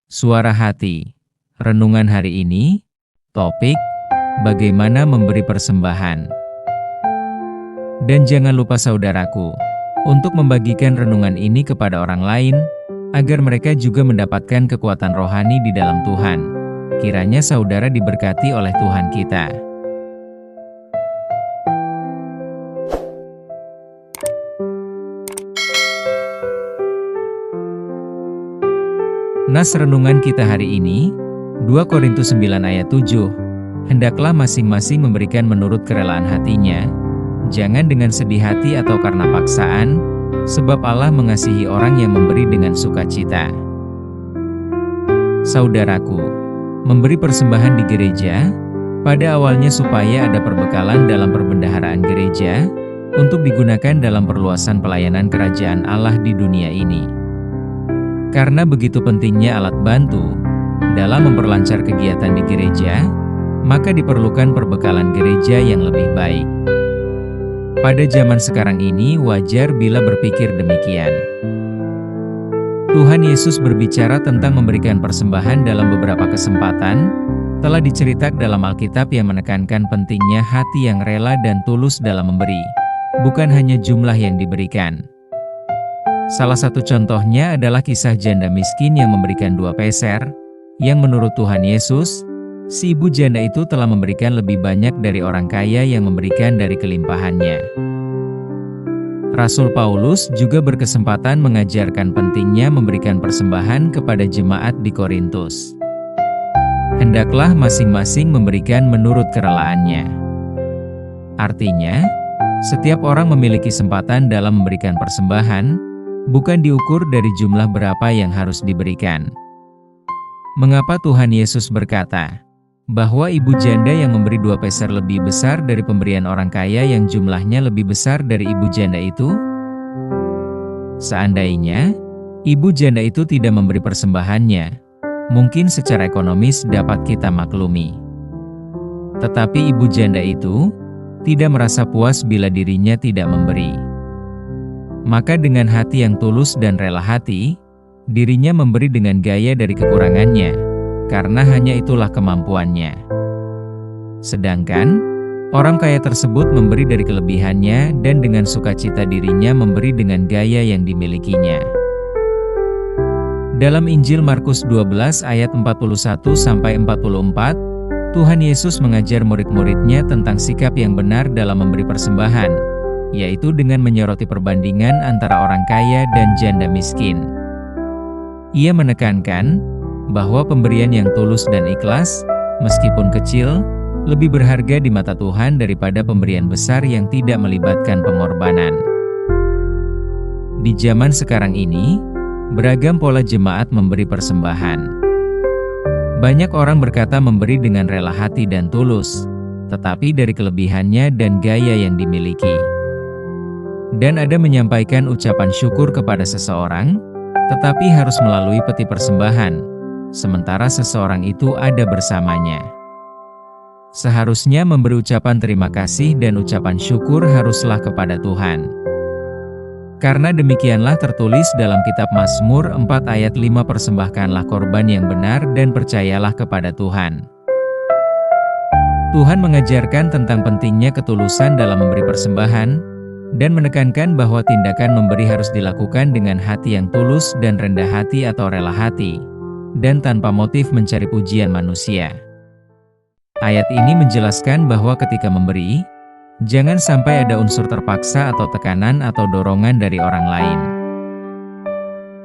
Suara Hati. Renungan hari ini, topik, bagaimana memberi persembahan. Dan jangan lupa saudaraku, untuk membagikan renungan ini kepada orang lain, agar mereka juga mendapatkan kekuatan rohani di dalam Tuhan. Kiranya saudara diberkati oleh Tuhan kita. Nas renungan kita hari ini, 2 Korintus 9 ayat 7. Hendaklah masing-masing memberikan menurut kerelaan hatinya, jangan dengan sedih hati atau karena paksaan, sebab Allah mengasihi orang yang memberi dengan sukacita. Saudaraku, memberi persembahan di gereja, pada awalnya supaya ada perbekalan dalam perbendaharaan gereja, untuk digunakan dalam perluasan pelayanan kerajaan Allah di dunia ini. Karena begitu pentingnya alat bantu dalam memperlancar kegiatan di gereja, maka diperlukan perbekalan gereja yang lebih baik. Pada zaman sekarang ini wajar bila berpikir demikian. Tuhan Yesus berbicara tentang memberikan persembahan dalam beberapa kesempatan, telah diceritakan dalam Alkitab yang menekankan pentingnya hati yang rela dan tulus dalam memberi, bukan hanya jumlah yang diberikan. Salah satu contohnya adalah kisah janda miskin yang memberikan 2 peser, yang menurut Tuhan Yesus, si ibu janda itu telah memberikan lebih banyak dari orang kaya yang memberikan dari kelimpahannya. Rasul Paulus juga berkesempatan mengajarkan pentingnya memberikan persembahan kepada jemaat di Korintus. Hendaklah masing-masing memberikan menurut kerelaannya. Artinya, setiap orang memiliki kesempatan dalam memberikan persembahan, bukan diukur dari jumlah berapa yang harus diberikan. Mengapa Tuhan Yesus berkata bahwa ibu janda yang memberi 2 peser lebih besar dari pemberian orang kaya yang jumlahnya lebih besar dari ibu janda itu? Seandainya ibu janda itu tidak memberi persembahannya, mungkin secara ekonomis dapat kita maklumi. Tetapi ibu janda itu tidak merasa puas bila dirinya tidak memberi. Maka dengan hati yang tulus dan rela hati, dirinya memberi dengan gaya dari kekurangannya, karena hanya itulah kemampuannya. Sedangkan, orang kaya tersebut memberi dari kelebihannya dan dengan sukacita dirinya memberi dengan gaya yang dimilikinya. Dalam Injil Markus 12 ayat 41-44, Tuhan Yesus mengajar murid-muridnya tentang sikap yang benar dalam memberi persembahan, yaitu dengan menyoroti perbandingan antara orang kaya dan janda miskin. Ia menekankan bahwa pemberian yang tulus dan ikhlas, meskipun kecil, lebih berharga di mata Tuhan daripada pemberian besar yang tidak melibatkan pengorbanan. Di zaman sekarang ini, beragam pola jemaat memberi persembahan. Banyak orang berkata memberi dengan rela hati dan tulus, tetapi dari kelebihannya dan gaya yang dimiliki. Dan ada menyampaikan ucapan syukur kepada seseorang, tetapi harus melalui peti persembahan, sementara seseorang itu ada bersamanya. Seharusnya memberi ucapan terima kasih dan ucapan syukur haruslah kepada Tuhan. Karena demikianlah tertulis dalam kitab Mazmur 4 ayat 5, persembahkanlah korban yang benar dan percayalah kepada Tuhan. Tuhan mengajarkan tentang pentingnya ketulusan dalam memberi persembahan, dan menekankan bahwa tindakan memberi harus dilakukan dengan hati yang tulus dan rendah hati atau rela hati, dan tanpa motif mencari pujian manusia. Ayat ini menjelaskan bahwa ketika memberi, jangan sampai ada unsur terpaksa atau tekanan atau dorongan dari orang lain.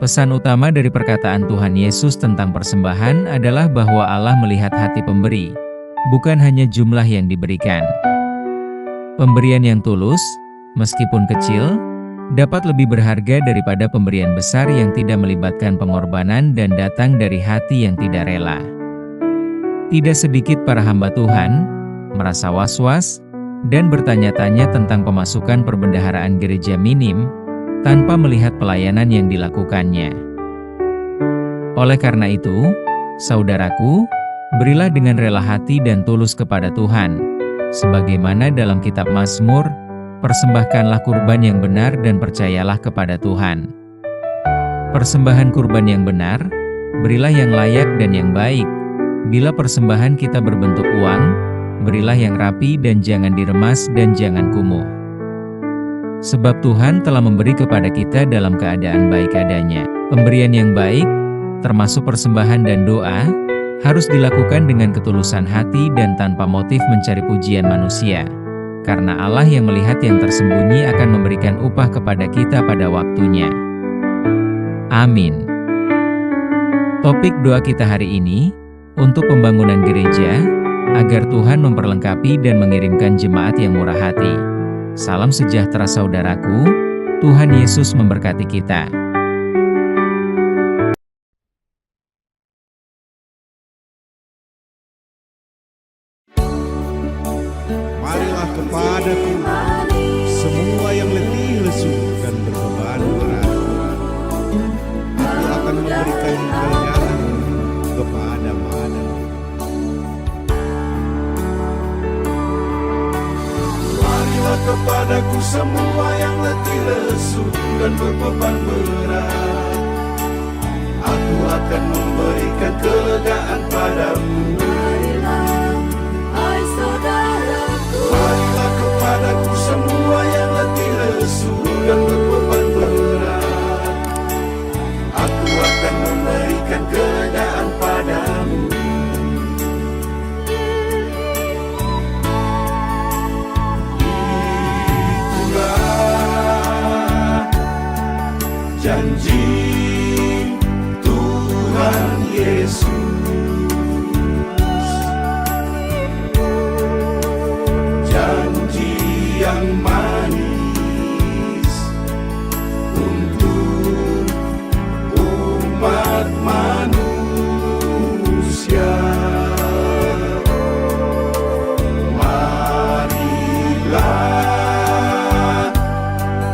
Pesan utama dari perkataan Tuhan Yesus tentang persembahan adalah bahwa Allah melihat hati pemberi, bukan hanya jumlah yang diberikan. Pemberian yang tulus, meskipun kecil, dapat lebih berharga daripada pemberian besar yang tidak melibatkan pengorbanan dan datang dari hati yang tidak rela. Tidak sedikit para hamba Tuhan merasa was-was dan bertanya-tanya tentang pemasukan perbendaharaan gereja minim tanpa melihat pelayanan yang dilakukannya. Oleh karena itu, saudaraku, berilah dengan rela hati dan tulus kepada Tuhan, sebagaimana dalam kitab Mazmur, persembahkanlah kurban yang benar dan percayalah kepada Tuhan. Persembahan kurban yang benar berilah yang layak dan yang baik. Bila persembahan kita berbentuk uang, berilah yang rapi dan jangan diremas dan jangan kumuh. Sebab Tuhan telah memberi kepada kita dalam keadaan baik adanya. Pemberian yang baik, termasuk persembahan dan doa, harus dilakukan dengan ketulusan hati dan tanpa motif mencari pujian manusia. Karena Allah yang melihat yang tersembunyi akan memberikan upah kepada kita pada waktunya. Amin. Topik doa kita hari ini, untuk pembangunan gereja, agar Tuhan memperlengkapi dan mengirimkan jemaat yang murah hati. Salam sejahtera saudaraku, Tuhan Yesus memberkati kita. Marilah kepadaku semua yang letih lesu dan berbeban berat. Aku akan memberikan kelegaan kepada-padamu. Marilah kepadaku semua yang letih lesu dan berbeban berat. Aku akan memberikan kelegaan padamu. Marilah kepadaku semua yang letih lesu dan berbeban berat. Aku akan memberikan kelegaan padamu. Itulah janji Tuhan Yesus. Yang manis untuk umat manusia. Marilah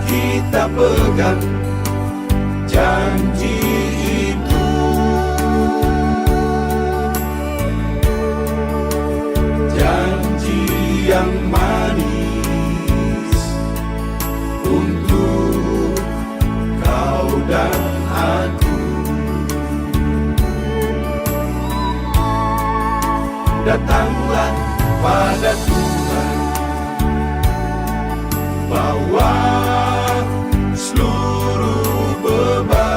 kita pegang janji itu. Janji yang manis untuk kau dan aku. Datanglah pada Tuhan, bawa seluruh bebanmu.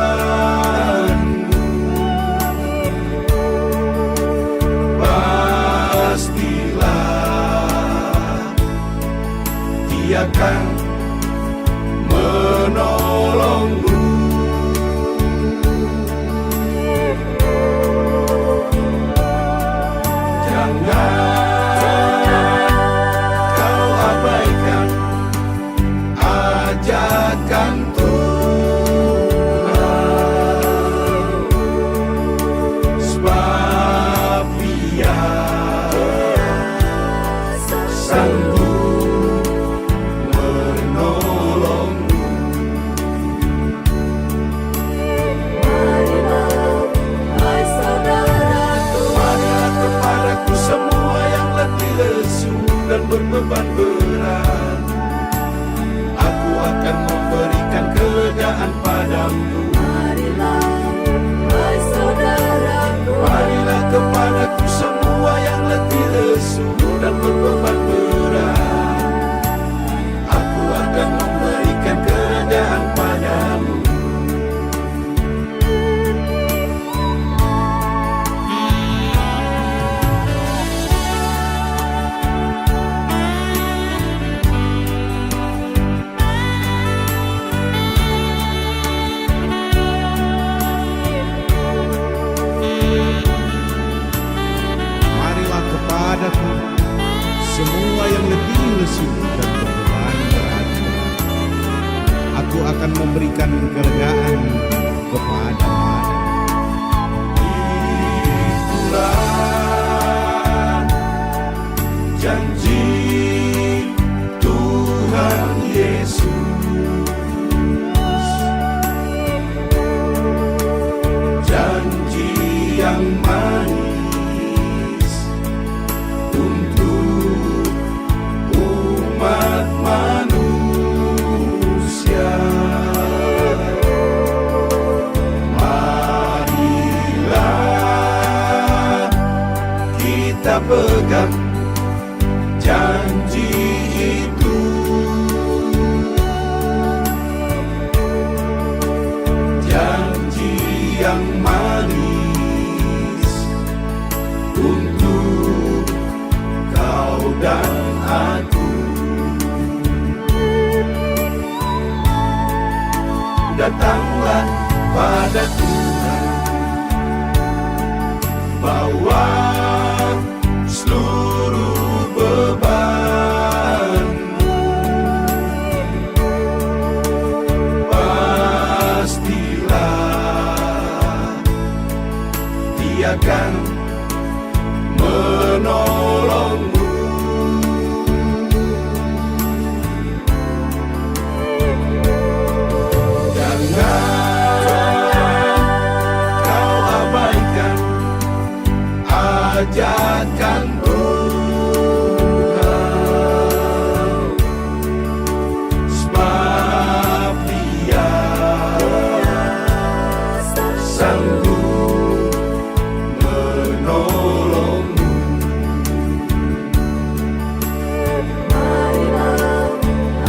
Pastilah Dia akan menolongmu. Jangan kau abaikan ajakan Tuhan, sebab Dia sanggup menolongmu. Marilah kepadaku semua yang letih lesu dan berbeban berat. Aku akan memberikan kelegaan padamu. Marilah kepadaku semua yang letih lesu dan berbeban berat. Aku akan memberikan kelegaan padamu. Marilah kepadaku semua yang letih lesu dan berbeban berat. Aku akan memberikan kelegaan kepada-padamu. Itulah janji Tuhan Yesus. Janji yang manis untuk umat manusia. kita pegang janji itu. Janji yang manis untuk kau dan aku. Datanglah pada Tuhan, bawa seluruh bebanmu. Pastilah Dia akan menolongmu. Ajakan Tuhan, sebab Dia sanggup menolongmu. Marilah,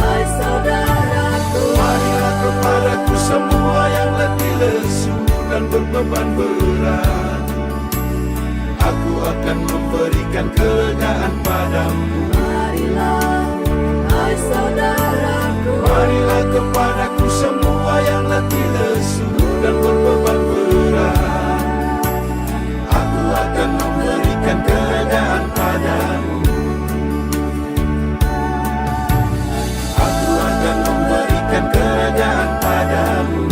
hai saudaraku, Marilah kepadaku semua yang letih lesu dan berbeban berat. Aku akan memberikan kelegaan padamu. marilah, hai saudaraku, Marilah kepadaku semua yang letih lesu dan berbeban berat. Aku akan memberikan kelegaan padamu. Aku akan memberikan kelegaan padamu.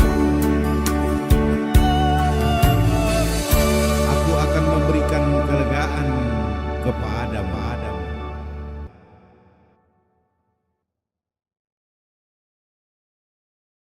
Aku akan memberikan kelegaan kepadamu.